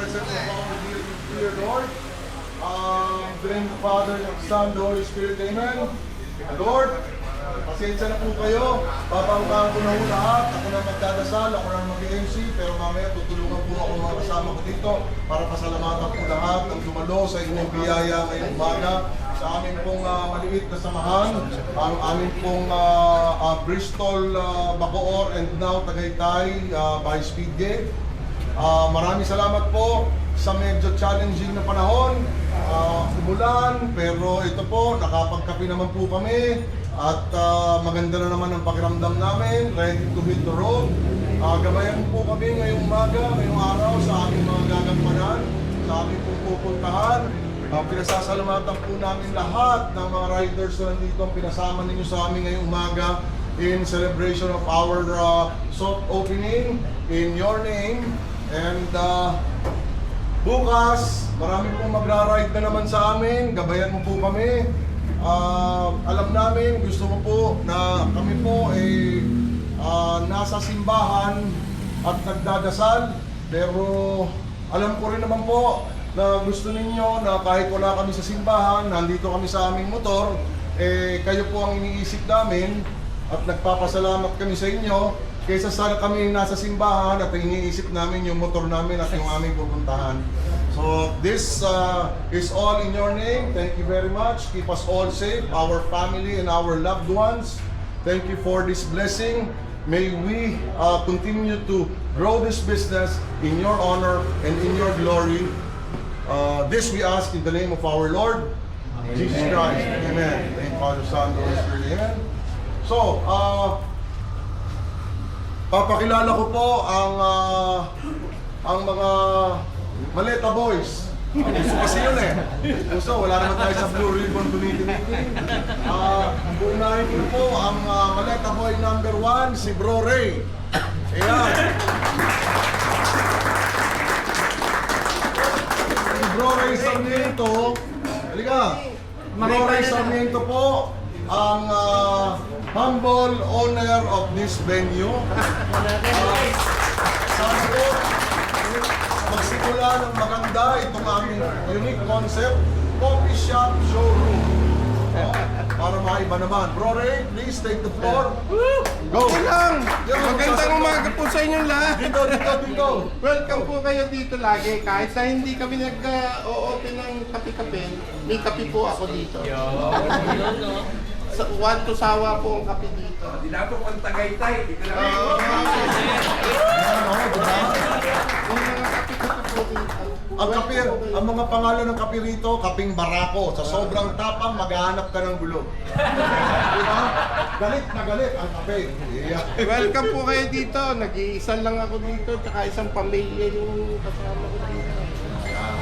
blessed po ako with you, dear Lord. The name of the Father, of the Son, the Holy Spirit, Amen. Lord, pasensya na po kayo. Papangkahan ko na po lahat. Ako na magdadasal, ako na mag-MC, pero mamaya tutulungan po ako mga kasama ko dito para pasalamatan po lahat ng dumalo sa inyong biyaya ngayong umaga. Sa amin pong maliit na samahan, ang amin pong Bristol, Bacoor, and now Tagaytay by Speedgate. Maraming salamat po sa medyo challenging na panahon. Umulan, pero ito po, nakapagkape naman po kami at maganda na naman ang pakiramdam namin, ready to hit the road. Gabayan po kami ngayong umaga, ngayong araw sa aming mga gagampanan, sa aming pong pupuntahan. Pinasasalamatan po namin lahat ng mga riders na nandito ang pinasama ninyo sa amin ngayong umaga in celebration of our soft opening in your name. And bukas, marami pong magra-ride na naman sa amin. Gabayan mo po kami. Alam namin, gusto mo po na kami po ay nasa simbahan at nagdadasal. Pero alam ko rin naman po na gusto ninyo na kahit wala kami sa simbahan, nandito kami sa aming motor, kayo po ang iniisip namin at nagpapasalamat kami sa inyo kaysa sana kami nasa simbahan at iniisip namin yung motor namin at yung aming pupuntahan. So this is all in your name. Thank you very much. Keep us all safe, our family and our loved ones. Thank you for this blessing. May we continue to grow this business in your honor and in your glory. This we ask in the name of our Lord, Amen. Jesus Christ. Amen. In the name of Father, Son, Holy Spirit. Amen. So, papakilala ko po ang mga Maleta Boys. Gusto kasi yun eh. Gusto, wala naman tayo sa Blue Ribbon Committee. Unahin ko po ang Maleta Boy number 1, si Bro Ray. Ayan. Si Bro Ray Sarmiento. Halika. Bro Ray Sarmiento po ang humble owner of this venue. Sana po magsimula ng maganda itong aming unique concept, coffee shop showroom. Para maiba naman. Bro Ray, please take the floor. Go! Lang! Magandang umaga po sa inyong lahat. Dito. Welcome po kayo dito lagi. Kahit sa hindi kami nag-o-open ng kape-kape, may kape po ako dito. One to sawa po ang kape dito. Hindi na po kung Tagaytay. Dito na Ang mga pangalan ng kape rito, kaping barako. Sa sobrang tapang, maghahanap ka ng gulo. Diba? Galit na galit ang kape. Yeah. Welcome po kayo dito. Nag-iisa lang ako dito, tsaka isang pamilya yung kasama ko dito.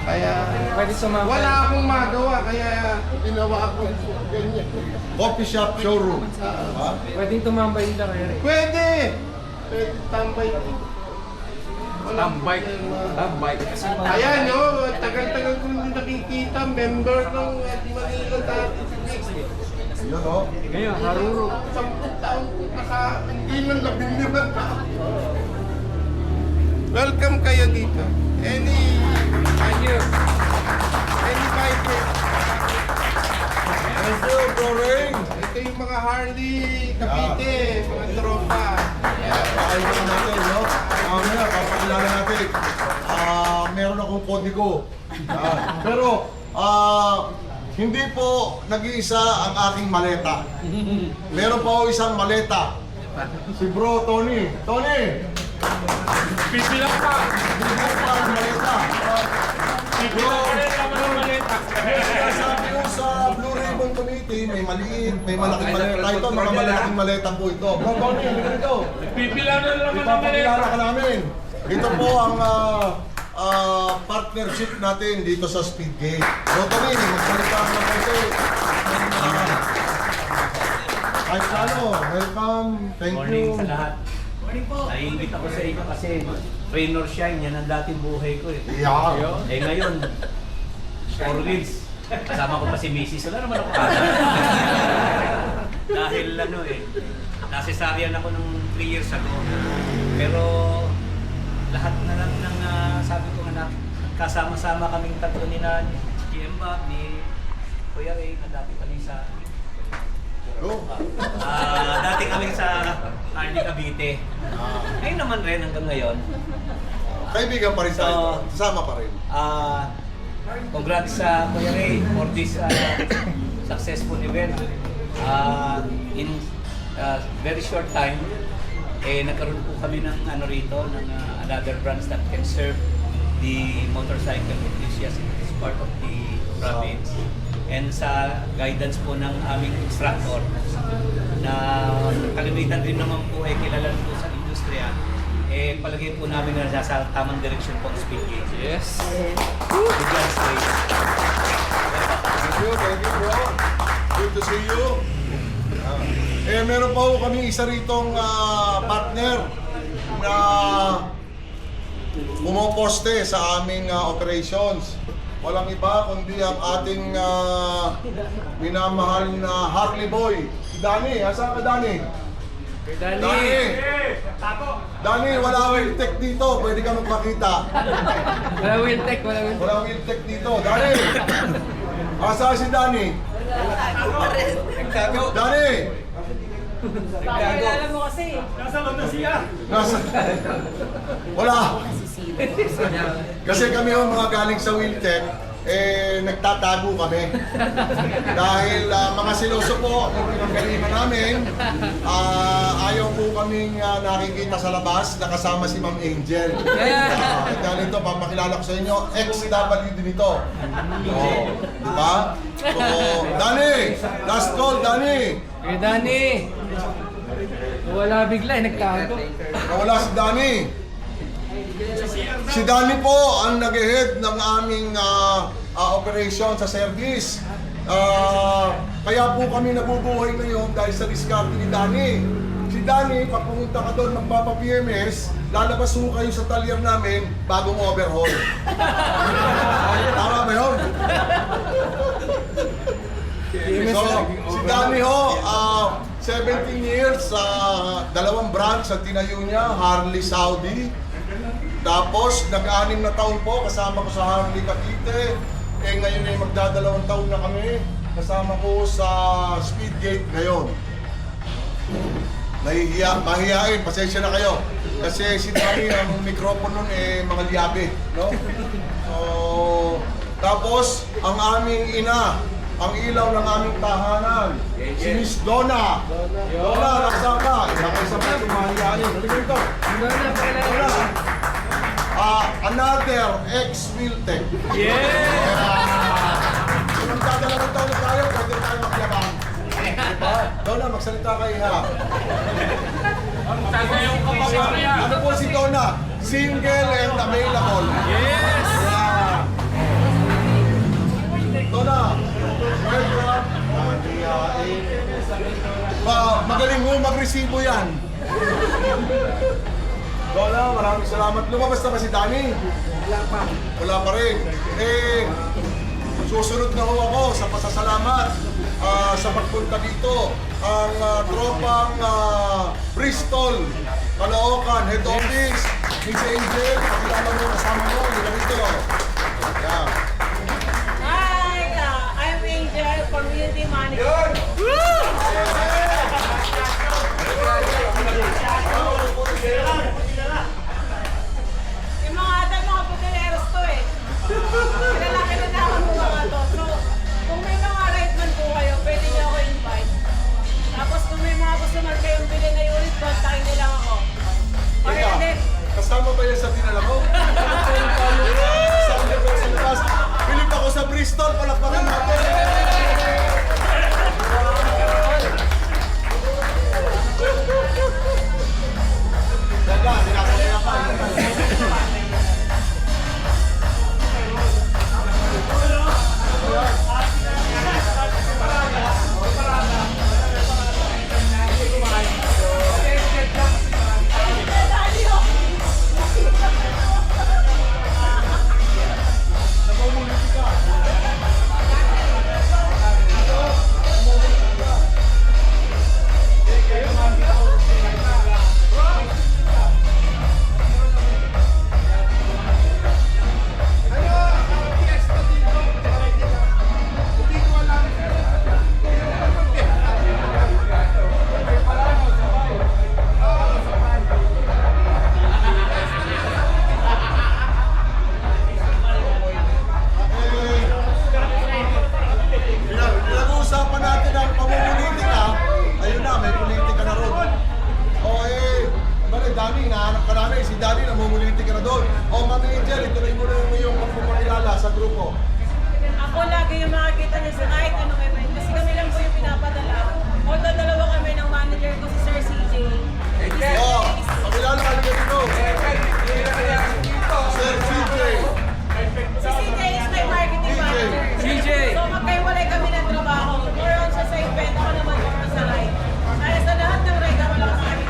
Kaya wala akong magawa, kaya ginawa ako ganyan. Coffee shop showroom. Pwedeng tumambay lang kayo. Pwede! Pwede tambay. Tambay. Ayan o, tagal-tagal ko nung nakikita, member ng Manila dati. Yun o. Ngayon, haruro. 10 taon ko hindi lang 15 taon. Welcome kayo dito. Thank you. Any bike. Thank you, Bro Ray. Ito yung mga Harley, Cavite, mga tropa. Pakailan natin, no? Mamaya, papakilala natin. Meron akong kodigo. Pero, hindi po nag-iisa ang aking maleta. Meron pa ako isang maleta. Si Bro Tony. Tony! Pipilang pa. Bilang pa ang maleta. Pipilang pa rin naman ang maleta. Sabi ko sa Blue Ribbon Committee, may maliit, may malaking maleta. Ito, mga malaking maleta po ito. Bro Tony, hindi ito. Pipilang na naman ang maleta. Ipapakilala ka namin. Ito po ang partnership natin dito sa Speedgate. So, Tony, magsalita ka na kasi. Ay, Plano, welcome. Thank Morning you. sa lahat. Morning po. Naiingit ako sa inyo kasi rain or shine, yan ang dating buhay ko eh. Yeah. Eh ngayon, 4 wheels. Kasama ko pa si Mrs. Wala naman ako dahil ano eh, nasesaryan ako ng 3 years ago. Pero lahat na lang ng sabi ko anak, kasama-sama kaming tatlo ni GM Bob, ni Kuya Ray, na dati kami sa Go. dati kami sa Harley Cavite. Ngayon naman rin hanggang ngayon. Kaibigan pa rin tayo. So, Kasama pa rin. Congrats sa Kuya Ray for this successful event. In very short time, nagkaroon po kami ng rito, ng another branch that can serve the motorcycle enthusiasts in this part of the province. And sa guidance po ng aming instructor na kalimitan din naman po kilala po sa industriya, palagay po namin na nasa tamang direksyon po ang speed gauge. Yes. With God's grace. Thank you bro. Good to see you. Meron pa po kami isa ritong partner na pumoposte sa aming operations. Walang iba kundi ang ating minamahal na Harley Boy. Si Danny, asan ka Danny? Danny, wala Wiltec dito. Pwede ka magpakita. Wala Wiltec, wala Wiltec. Wala Wiltec dito. Danny! Asa si Danny? Danny! Pakilala mo kasi. Nasa? Wala. Kasi kami yung mga galing sa Wiltec, nagtatago kami. Dahil mga siloso po yung pinanggalingan namin, ayaw po kaming nakikita sa labas, nakasama si Ma'am Angel. Dahil ito, papakilala ko sa inyo, ex-WD nito. Diba? So, Danny! Last call, Danny! Eh, Danny! Wala bigla, nagtago. Nawala si Danny. Si Danny po ang nag-head ng aming operation sa service. Kaya po kami nabubuhay ngayon dahil sa diskarte ni Danny. Si Danny, pag pumunta ka doon magpapa-PMS, lalabas mo kayo sa talyer namin bagong overhaul. Tama ba yun? So, si Danny ho, 17 years, dalawang branch sa tinayo niya, Harley Saudi. Tapos, nag-6 na taon po, kasama ko sa Harley Cavite. Ngayon ay magdadalawang taon na kami. Kasama ko sa Speedgate ngayon. Mahihiyain, pasensya na kayo. Kasi si Danny, ang mikropono nun mga liyabe, no? So, tapos, ang aming ina, ang ilaw ng aming tahanan, si Miss Donna. Donna, nagsama. Isa-isa pa tumahiyain. Dito. Donna. Another ex-Wiltec. Kung magdadalawang taon na tayo, pwede tayo makyabang. Diba? Donna, magsalita kayo ha. Sasayong ka pa mamaya. Ano po si Donna? Single and available. Yes! Donna, welcome. Magaling mo magresibo yan. Donna, maraming salamat. Lumabas na ba si Danny? Wala pa rin. Susunod na ho ako sa pasasalamat sa pagpunta dito. Ang tropang Bristol, Caloocan, head office, Miss Angel, pakilala mo, kasama mo, hindi dito. Yeah. Hi! I'm Angel, Community Manager. Yung mga putileros to eh. Kilala na ako ng mga to. So, kung may mga right man po kayo, pwede niyo ako invite. Tapos kung may mga customer kayong bili na unit, kontakin niyo lang ako. Teka, Okay, then. kasama ba yan sa dinala mo? yung makikita niyo sa kahit anong event. Kasi kami lang po yung pinapadala. Although dalawa kami ng manager ko si Sir CJ. Oh, pakilala ka dito. Sir CJ. Si CJ is my marketing manager. CJ. So magkaiwalay kami ng trabaho. More on siya sa event, ako naman more on sa ride. Kaya sa lahat ng ride, ako lang sa akin.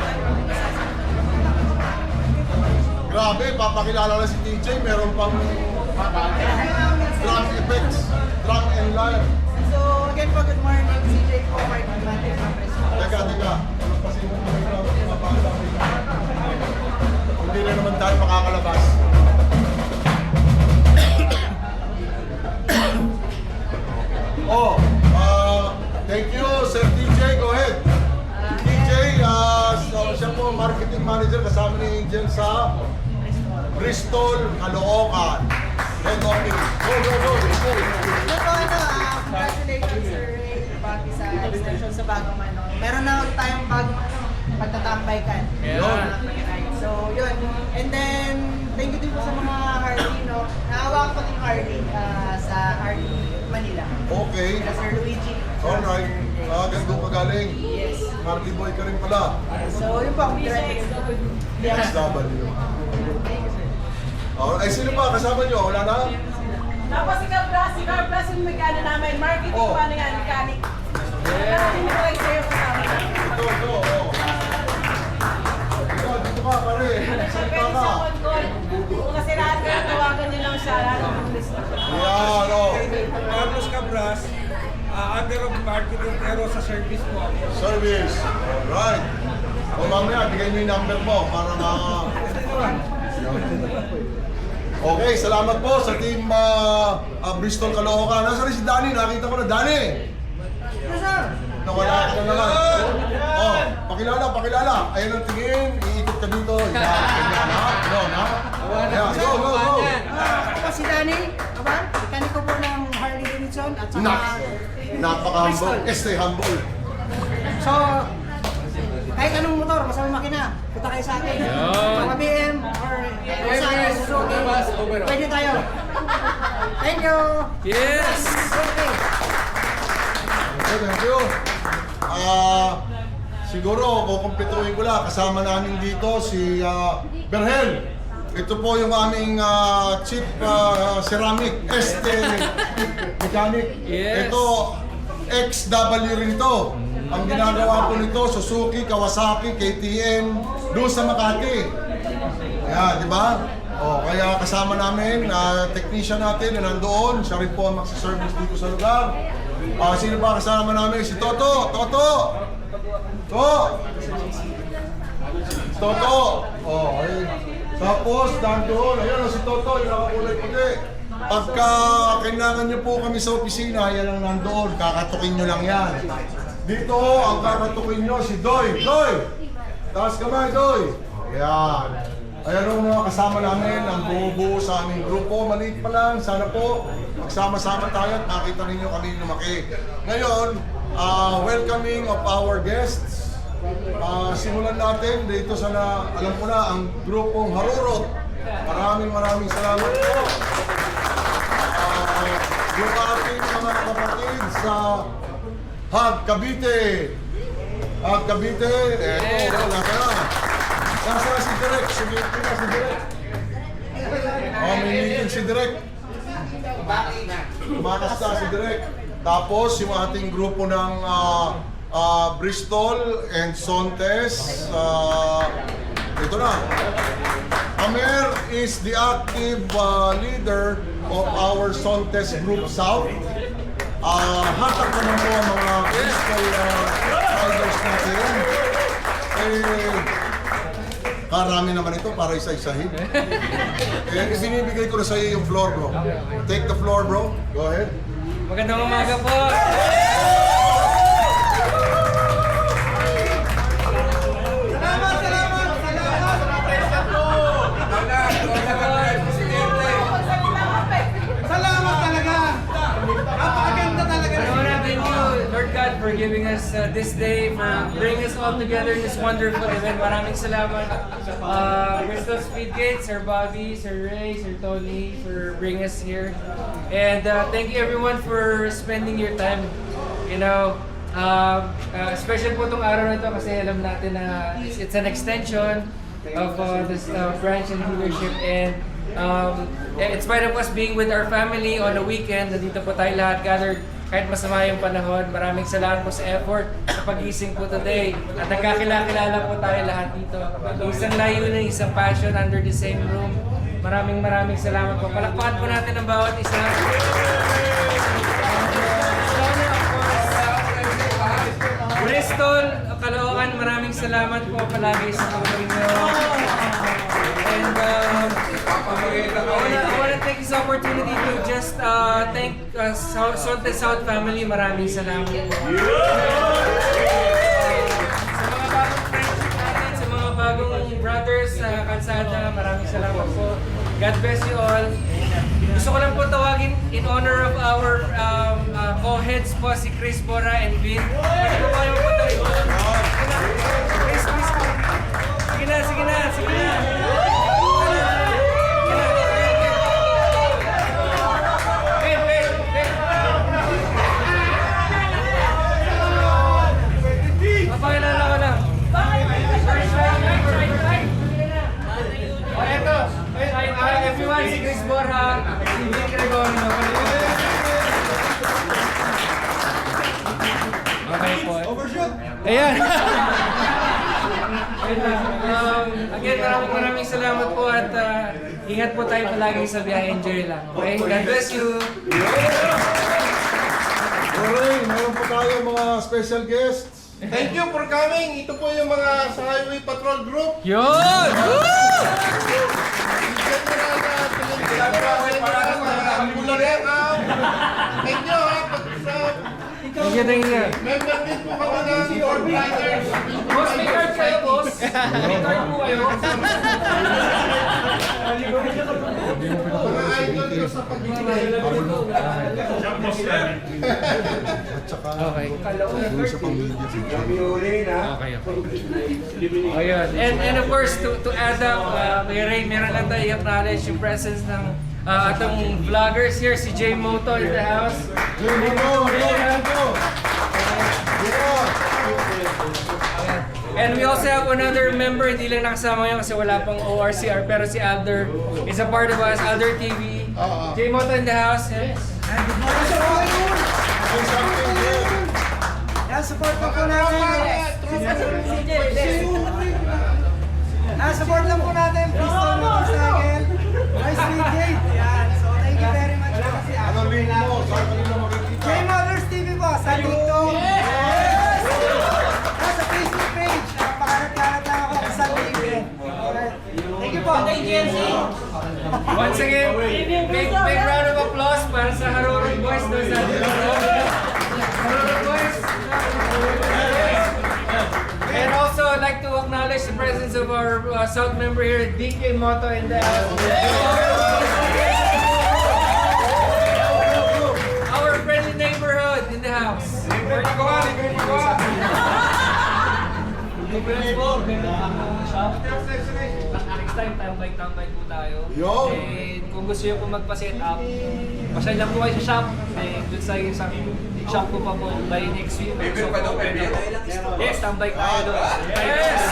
Grabe, papakilala na si TJ. Meron pang drum effects. Drum and lyre. So, again po, good morning. CJ po, marketing manager ng Presto. Teka. Ano kasi yung hindi na naman tayo makakalabas. Thank you, Sir TJ. Go ahead. TJ, siya po marketing manager kasama ni Angel sa Bristol, Caloocan. Head office. Go. Yun po, congratulations, Sir Ray, Baki sa extension sa bagong meron na ulit tayong bagong pagtatambay kan. So, yun. And then, thank you din po sa mga Harley, no? Naawa ko din Harley sa Harley Manila. Okay. Sila Sir Luigi. Alright. Ganda ka galing. Yes. Harley boy ka rin pala. So, yun po, congratulations. XW. Ay, sino pa? Kasama nyo? Wala na? Tapos si Car Plus yung mechanic namin. Marketing Oh. paano yan, mechanic. Marketing ko lang sa'yo kasama. Ito. Dito ka, pare. Pwede Salita siya ka. on-call. Kung nasiraan ka, tawagan niyo lang siya. Yan, o. Carlos Cabras, under of marketing pero sa service po ako. Service. Alright. O mamaya, bigay nyo yung number mo para Okay, salamat po sa team Bristol Caloocan. Nasaan rin si Danny? Nakita ko na, Danny! Nawala ka na naman. Oh, pakilala. Ayan ang tingin, iikot ka dito. Yan, ha? Ayan, go. Ako si Danny, kaban, mechanic ko po ng Harley Davidson at saka... Napaka-humble. Stay humble. So, kahit anong motor, masamang makina, punta kayo sa akin. Mga BM or Kawasaki, Suzuki, pwede tayo. Thank you! Yes! Okay. Okay, thank you. Siguro, kukumpletuhin ko lang. Kasama namin dito si Berhel. Ito po yung aming chief ceramic mechanic. Yes. Ito, XW rin to. Ang ginagawa po nito, Suzuki, Kawasaki, KTM, doon sa Makati. Ayan, di ba? Kaya kasama namin, technician natin na nandoon. Siya rin po ang magsaservice dito sa lugar. Sino ba kasama namin? Si Toto! Okay. Tapos, nandoon, ayan si Toto, yung nakakulay puti. Pagka kailangan nyo po kami sa opisina, yan ang nandoon, kakatukin nyo lang yan. Dito, ang kakatukin nyo, si Doy. Taas kamay, Doy. Ayan. Ayan ang mga kasama namin, ang buo sa aming grupo. Maliit pa lang, sana po magsama-sama tayo at makita ninyo kami lumaki. Ngayon, welcoming of our guests. Simulan natin dito sana, alam ko na, ang grupong Harurot. Maraming salamat po. Yung ating mga kapatid sa Cavite. Cavite, eto, wala ka na. Nasa si Direk, sumipin na si Direk. May meeting si Direk. Tumakas na si Direk. Tapos yung ating grupo ng Bristol and Sontes. Ito na. Amer is the active leader of our Sontes Group South. Hatak naman po ang mga Bristol riders natin. Karami naman ito para isa-isahin. Ibinibigay ko na sa iyo yung floor, bro. Take the floor, bro. Go ahead. Magandang umaga po! Salamat talaga! Napakaganda talaga! Thank you, Lord God, for giving us this day, for bringing us all together in this wonderful event. Maraming salamat. Bristol Speedgate, Sir Bobby, Sir Ray, Sir Tony, for bringing us here. And thank you everyone for spending your time. You know, special po itong araw na ito kasi alam natin na it's an extension of this branch and leadership. And in spite of us being with our family on a weekend, nandito po tayo lahat gathered kahit masama yung panahon. Maraming salamat po sa effort sa pagising po today. At nagkakilala po tayo lahat dito. Isang layunin, isang passion under the same room. Maraming salamat po. Palakpakan po natin ang bawat isa. Bristol, Caloocan, maraming salamat po palagi sa tulong niyo. And I want to take this opportunity to just thank Sonte South family. Maraming salamat po. Sa mga bagong friendship natin, sa mga bagong brothers sa Kalsada, maraming salamat po. God bless you all. Gusto ko lang po tawagin in honor of our co-heads po, si Chris Bora and Vin. Pwede po kayo po tayo. Chris. Sige na. Papakilala ko lang. Everyone, si Chris Borja, si Vin Gregorio. Okay po. Overshoot! Ayan. Again, maraming salamat po at ingat po tayo palagi sa biyahe. Enjoy lang. Okay? God bless you. Alright, meron po tayo mga special guests. Thank you for coming. Ito po yung mga sa Highway Patrol Group. Yun! Thank you. Member din po kami ng Board Riders. Boss, may card kayo, boss. May card po kayo. Mga idol ko sa pag-ibig. Okay. Doon sa pamilya si Ayun. And of course, to add up, meron lang tayo i-acknowledge yung presence ng atong vloggers here, si Jay Moto in the house. And we also have another member, hindi lang nakasama yun kasi wala pang ORCR, pero si Alder is a part of us, Alder TV. Jay Moto in the house. Yes. Support lang po natin. Support lang po natin. Bristol Motorcycle. Nice Speedgate. Yan. So, thank you very much po si Ano link mo? Saan ka nila makikita? J Motors TV po sa TikTok. Yes! Sa Facebook page. Napakarat-karat lang ako sa TV. Thank you po. Thank you, NC. Once again, big round of applause para sa Harurong Boys doon sa Harurong Boys. And also, I'd like to acknowledge the presence of our South member here, DK Moto in the house. Our friendly neighborhood in the house. Next time, tambay po tayo. Yo! And kung gusto nyo po magpa-set up, pasay lang po kayo sa shop. And dun sa isang shop ko pa po by next week. So, yes, tambay tayo doon. Yes!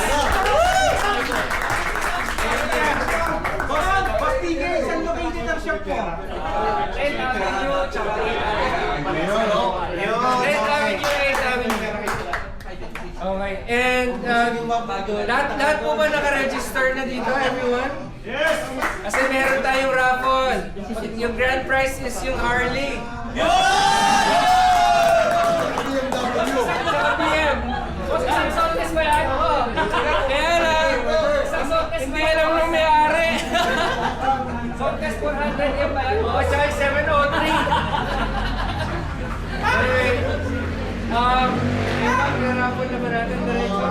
Pastigay, saan located ang shop po? Red Avenue, tsaka Red Avenue. Okay, and lahat po ba naka-register na dito, everyone? Yes! Kasi meron tayong raffle. Yung grand prize is yung Harley. Sa PM. Isang Sontes ba yan? Kaya lang, hindi alam nung may-ari. Sontes 400 yan ba yan? O, tsaka 703. Anyway, nirapon na ba natin diretso?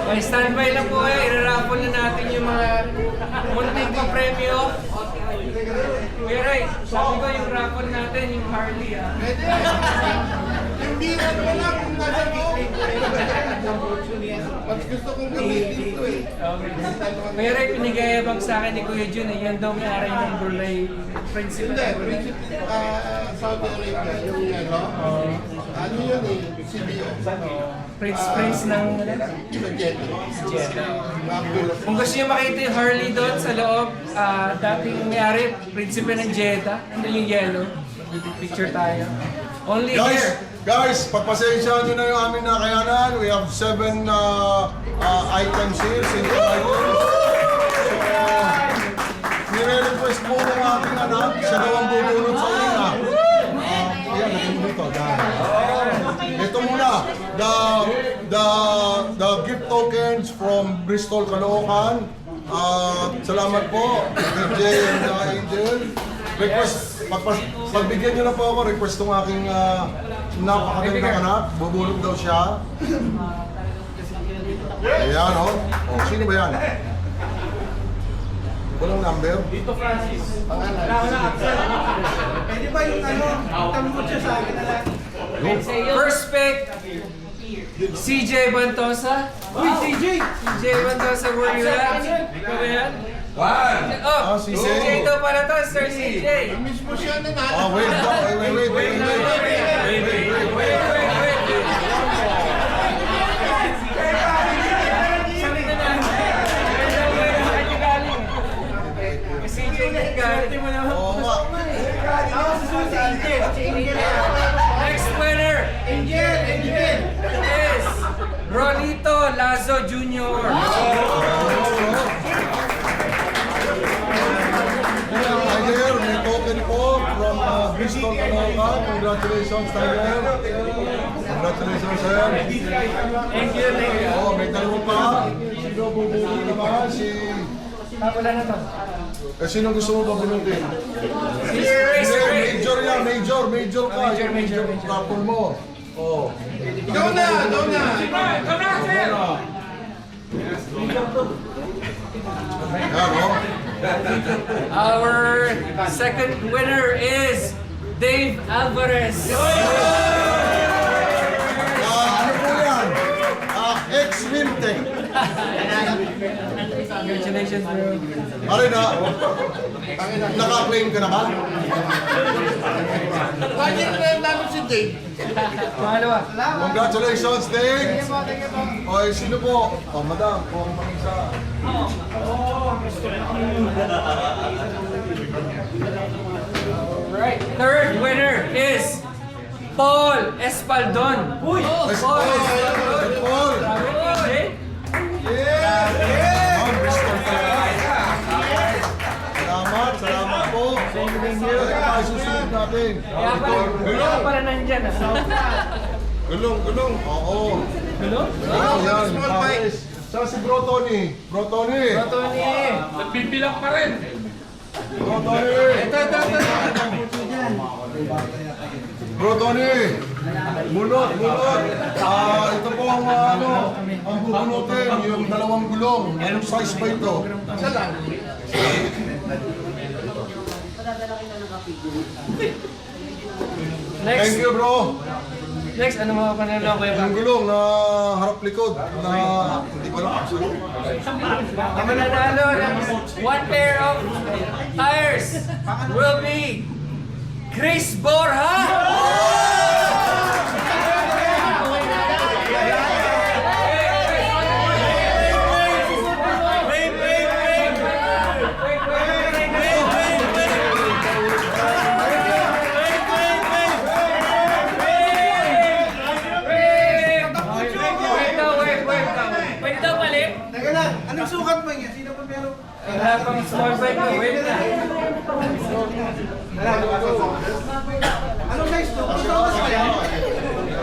Okay, standby lang po kayo. Irarapon na natin yung mga munting pa premyo. Kuya Ray, sabi ko yung raffle natin, yung Harley ah. Pwede. Hindi na wala kung nasa loob. Mas gusto kong gamitin ito eh. Kuya Ray, pinigayabang sa akin ni Kuya Jun eh. Yan daw may aray ng Brunei principal. Hindi, principal Saudi Arabia, yung ano yun eh, CBO. Prince ng Sa Jeddah. Kung gusto nyo makita yung Harley doon sa loob, dating may-ari, prinsipe ng Jeddah, ano yung yellow, picture tayo. Only here. Guys, pagpasensya nyo na yung aming nakayanan. We have 7 items here, single items. So, nire-request po ng aking anak, siya daw ang bubunod sa una. Ayan, natin dito. Ito muna, the gift tokens from Bristol, Caloocan. Salamat po, DJ and Angel. Request, pagbigyan nyo na po ako, request ng aking napakagandang anak. Bubulog daw siya. Ayan, oh. Oh, sino ba yan? Walang number? Pwede ba yung tamot siya sa akin na lang? First pick, CJ Bantosa. Uy, CJ! CJ Bantosa, where you at? Ikaw ba yan? Oh, si CJ daw pala to, Sir CJ. Mismo siya na natin. Oh, wait. CJ na galing. Oo nga. Next winner is Rolito Lazo Jr. Tiger, may token po from Bristol, Caloocan. Congratulations, Tiger. Congratulations, sir. Thank you. Oh, may dalawa pa. Sino bubulog naman? Wala na to. Sino gusto mo babunutin? Sir Ray, Sir Ray. Major yan, major ka. Major. Couple mo. Oh. Ikaw na. Yan, oh. Our second winner is Dave Alvarez. Ano po yan? Ex-Wintec. Congratulations, bro. Pare na, naka-claim ka na ba? Bakit na namin si Dave? Pangalawa. Congratulations, Dave! O, sino po? O, madam, po ang mag-isa. Right. Third winner is Paul Espaldon. Paul Paul. Espaldon. Okay. Ma'am, Bristol talaga. Salamat po. Thank you. Ay, susunod natin. Kaya pala nandyan ah. Gulong. Oo. Hello? Yan, Small bike. Paris. Saan si Bro Tony? Bro Tony. Tony. Nagbibilang pa rin. Bro Tony. Bro Tony. Mulot. Ito po ang ang bubunutin, yung dalawang gulong. Anong size ba ito? Isa lang. Thank you, bro. Next, ano mga panalo ko Yung gulong na harap-likod na hindi ko alam. Ang mananalo ng one pair of tires will be Chris Borja! Pwede daw palit? Teka lang, anong sukat mo niya? Sino pa meron? Wala pang small bike na, wait na. Anong size to? Ito ba sa yan?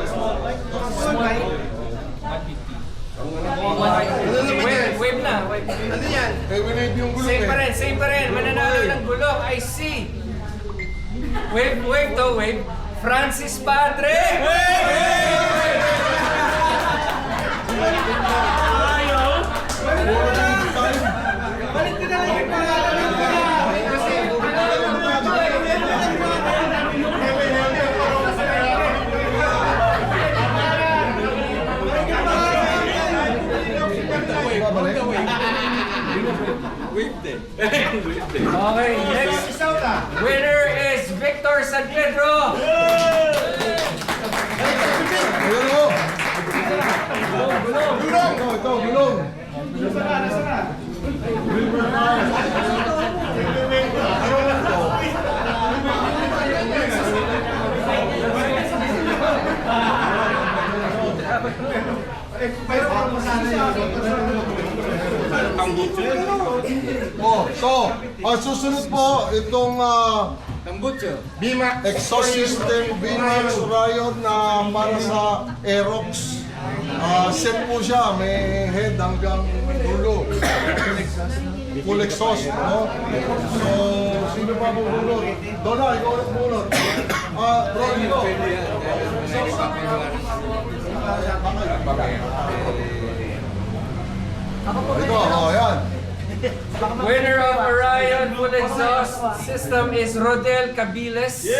Small bike? Wave na. Ano yan? Eh, winave yung gulong Same pa rin. Mananalo ng gulong. I see. Wave to, wave. Francis Padre! Balik ko na lang yung pangalan ng Okay, next winner is Victor San Pedro. Ayun o! Gulong! Ito, gulong! Wilmer Myers. Susunod po itong Bima. exhaust system Venus Riot na para sa Aerox. Set po siya, may head hanggang dulo. Full exhaust, no? So, sino pa bubulot? Donna, ikaw ulit bubulot. Bro, ito. Ito, yan. Winner of Orion Full Exhaust System is Rodel Cabiles. Ayan.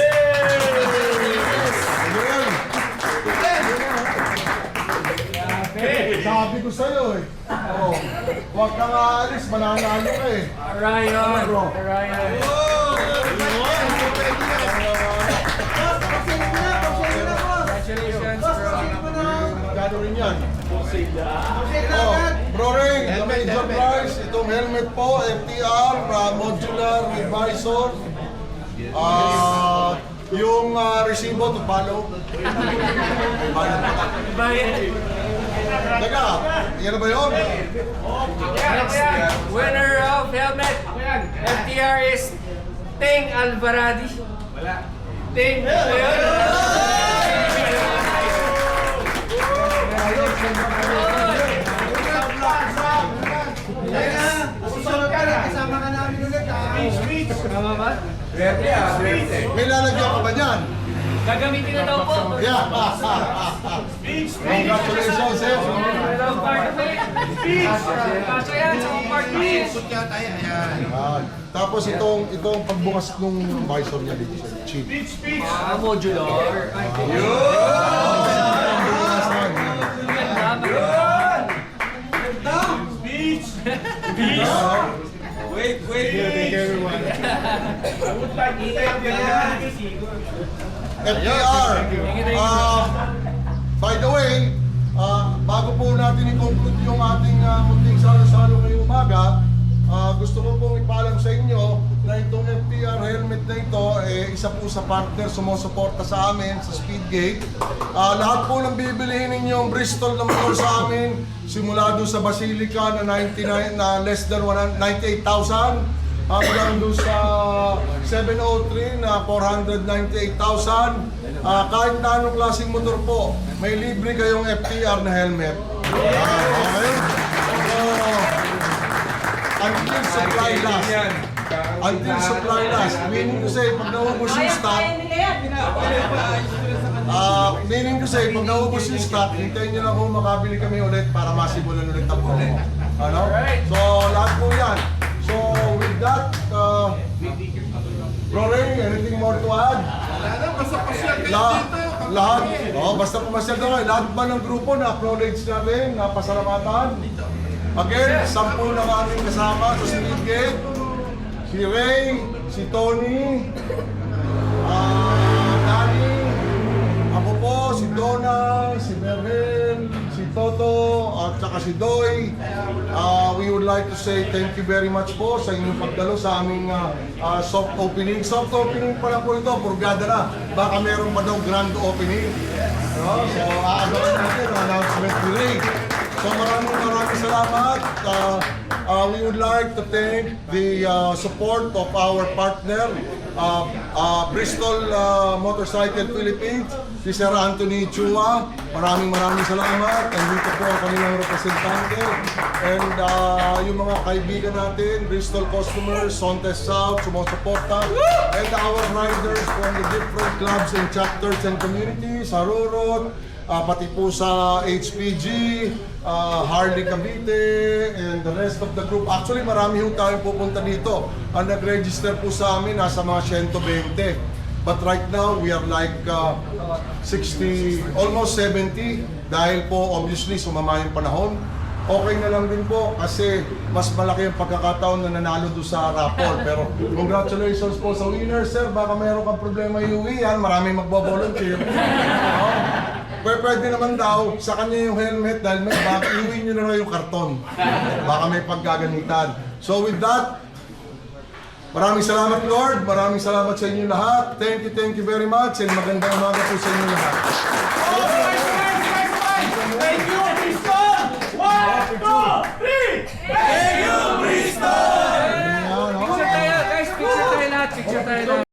Sabi ko sa'yo eh. Oh, huwag kang aalis, mananalo ka eh. Orion. Orion. Congratulations, bro. Gado rin yan. Oh, Bro Ring, the major prize, itong helmet po, FTR, modular visor. Yung resibo to follow. Bayad. Teka, yan na ba yun? Winner of helmet FTR is Ting Alvaradi. Ting. Susunod ka na, kasama ka namin ulit. Tama ba? May lalagyan ka ba dyan? Gagamitin na daw po. Yeah. Congratulations, eh. Hello, part of it. Kasya yan sa part of it. Yan. Tapos itong pagbukas ng visor niya dito sa cheap. Modular. Wait. FTR. By the way, bago po natin i-conclude yung ating munting salo-salo ngayong umaga, gusto ko pong ipaalam sa inyo na itong FTR helmet na ito, isa po sa partner sumusuporta sa amin sa Speedgate. Lahat po ng bibilihin ninyong Bristol na motor sa amin, simula doon sa Basilica na 99 na less than 98,000, hanggang doon sa 703 na 498,000. Kahit na anong klaseng motor po, may libre kayong FTR na helmet. Okay? Until supply last. Until supply last. Meaning to say, pag naubos yung stock, meaning to say, pag naubos yung stock, hintayin nyo lang kung makabili kami ulit para masimulan ulit ang promo. Ano? So, lahat po yan. So, with that, Bro Ray, anything more to add? Basta pumasyal daw kayo. Lahat ba ng grupo na acknowledge natin, na pasalamatan? Again, 10 na aming kasama sa Speedgate. Si Ray, si Tony, Danny, ako po, si Donna, si Mervin, si Toto, at saka si Doy. We would like to say thank you very much po sa inyong pagdalo sa aming soft opening. Soft opening pa lang po ito, purgada na. Baka meron pa daw grand opening. So, aagawan natin ang announcement ni Ray. So, maraming salamat. We would like to thank the support of our partner, Bristol Motorcycle Philippines, si Sir Anthony Chua. Maraming salamat. Nandito po ang kanilang representante. And yung mga kaibigan natin, Bristol customers, Sontes South, sumusuporta. And our riders from the different clubs and chapters and communities, Harurot, pati po sa HPG, Harley Cavite, and the rest of the group. Actually, marami ho tayo pupunta dito. Ang nag-register po sa amin, nasa mga 120. But right now, we are like 60, almost 70. Dahil po, obviously, sumama yung panahon. okay na lang din po kasi mas malaki ang pagkakataon na nanalo doon sa raffle. Pero congratulations po sa winner, sir. Baka mayroon kang problema iuwi yan. Maraming magbo-volunteer. Pwede naman daw sa kanya yung helmet dahil may bag, iuwi nyo na lang yung karton. Baka may paggagamitan. So with that, maraming salamat Lord. Maraming salamat sa inyo lahat. Thank you very much. And magandang umaga po sa inyo lahat. Thank you, Bristol! 1, 2, 3! Thank you, Bristol! Ayan, Picture tayo, guys. Picture tayo lahat. Picture tayo lahat.